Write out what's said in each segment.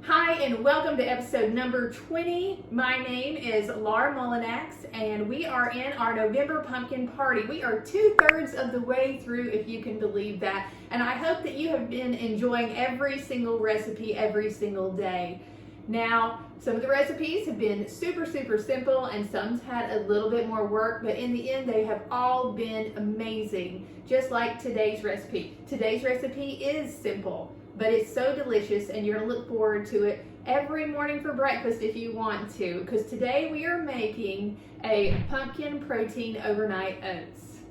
Hi and welcome to episode number 20. My name is Laura Mullinax and we are in our November pumpkin party. We are 2/3 of the way through, if you can believe that. And I hope that you have been enjoying every single recipe every single day. Now, some of the recipes have been super simple and some's had a little bit more work, but in the end they have all been amazing. Just like today's recipe. Today's recipe is simple, but it's so delicious and you're gonna look forward to it every morning for breakfast if you want to, because today we are making a pumpkin protein overnight oats.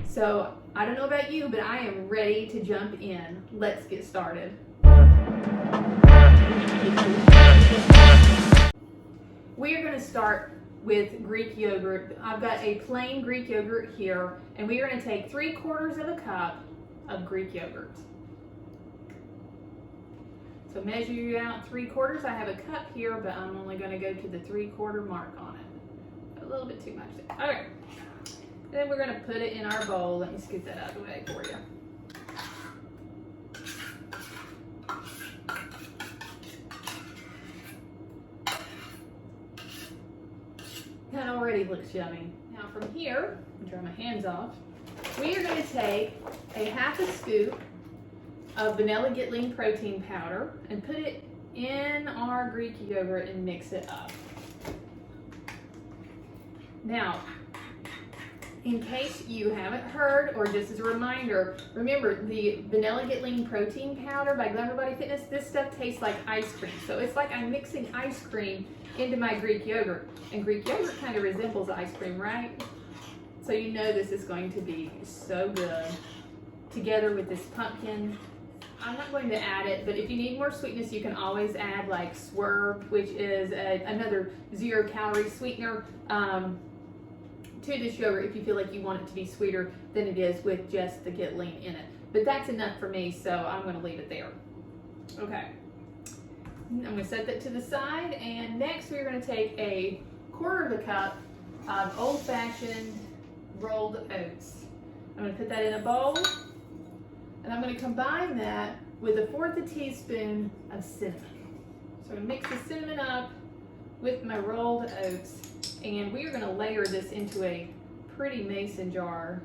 So I don't know about you, but I am ready to jump in. Let's get started. We are going to start with Greek yogurt. I've got a plain Greek yogurt here, and we are going to take 3/4 of a cup of Greek yogurt. So measure you out 3/4. I have a cup here, but I'm only going to go to the 3/4 mark on it. A little bit too much there. Okay. Then we're going to put it in our bowl. Let me scoot that out of the way for you. That already looks yummy. Now from here, dry my hands off, we are going to take a 1/2 scoop of vanilla Gitling protein powder and put it in our Greek yogurt and mix it up. Now, in case you haven't heard, or just as a reminder, remember the vanilla Gitling protein powder by Glamour Body Fitness, this stuff tastes like ice cream. So it's like I'm mixing ice cream into my Greek yogurt. And Greek yogurt kind of resembles ice cream, right? So you know this is going to be so good. Together with this pumpkin, I'm not going to add it, but if you need more sweetness, you can always add like Swerve, which is another 0-calorie sweetener to this yogurt if you feel like you want it to be sweeter than it is with just the Gitling in it. But that's enough for me, so I'm going to leave it there. Okay. I'm going to set that to the side, and next we're going to take 1/4 of a cup of old-fashioned rolled oats. I'm going to put that in a bowl, and I'm going to combine that with 1/4 teaspoon of cinnamon. So I'm going to mix the cinnamon up with my rolled oats, and we are going to layer this into a pretty mason jar.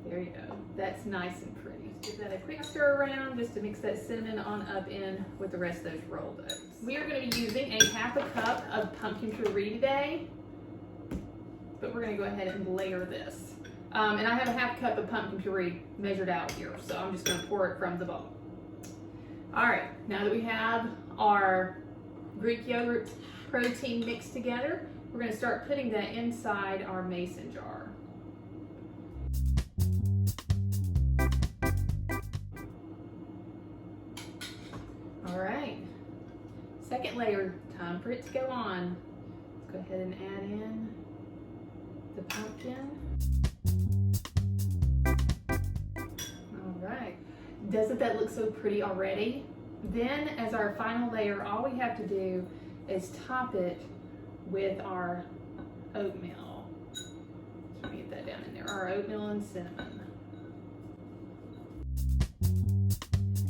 There you go. That's nice and pretty. Give that a quick stir around just to mix that cinnamon on up in with the rest of those rolled oats. We are going to be using a 1/2 cup of pumpkin puree today, but we're going to go ahead and layer this. And I have a 1/2 cup of pumpkin puree measured out here, so I'm just going to pour it from the bowl. All right, now that we have our Greek yogurt protein mixed together, we're going to start putting that inside our mason jar. All right, second layer, time for it to go on. Let's go ahead and add in the pumpkin. All right, doesn't that look so pretty already? Then as our final layer, all we have to do is top it with our oatmeal. Let me get that down in there, our oatmeal and cinnamon.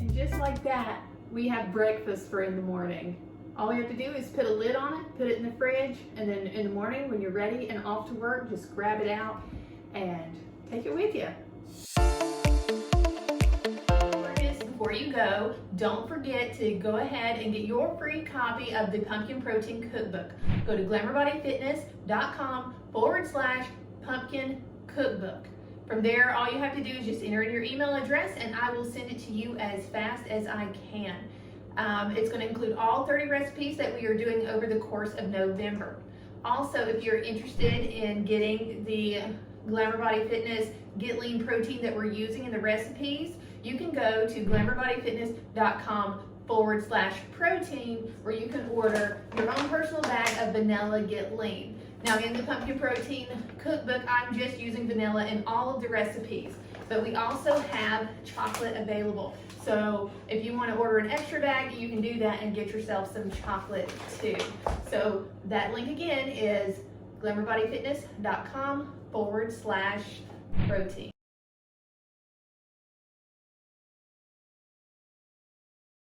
And just like that, we have breakfast for in the morning. All we have to do is put a lid on it, put it in the fridge, and then in the morning when you're ready and off to work, just grab it out and take it with you. Before you go, don't forget to go ahead and get your free copy of the Pumpkin Protein Cookbook. Go to glamourbodyfitness.com/pumpkin cookbook. From there, all you have to do is just enter in your email address and I will send it to you as fast as I can. It's going to include all 30 recipes that we are doing over the course of November. Also, if you're interested in getting the Glamour Body Fitness Gitling protein that we're using in the recipes, you can go to glamourbodyfitness.com/protein where you can order your own personal bag of vanilla Gitling. Now in the Pumpkin Protein Cookbook, I'm just using vanilla in all of the recipes, but we also have chocolate available. So if you want to order an extra bag, you can do that and get yourself some chocolate too. So that link again is glamourbodyfitness.com/protein.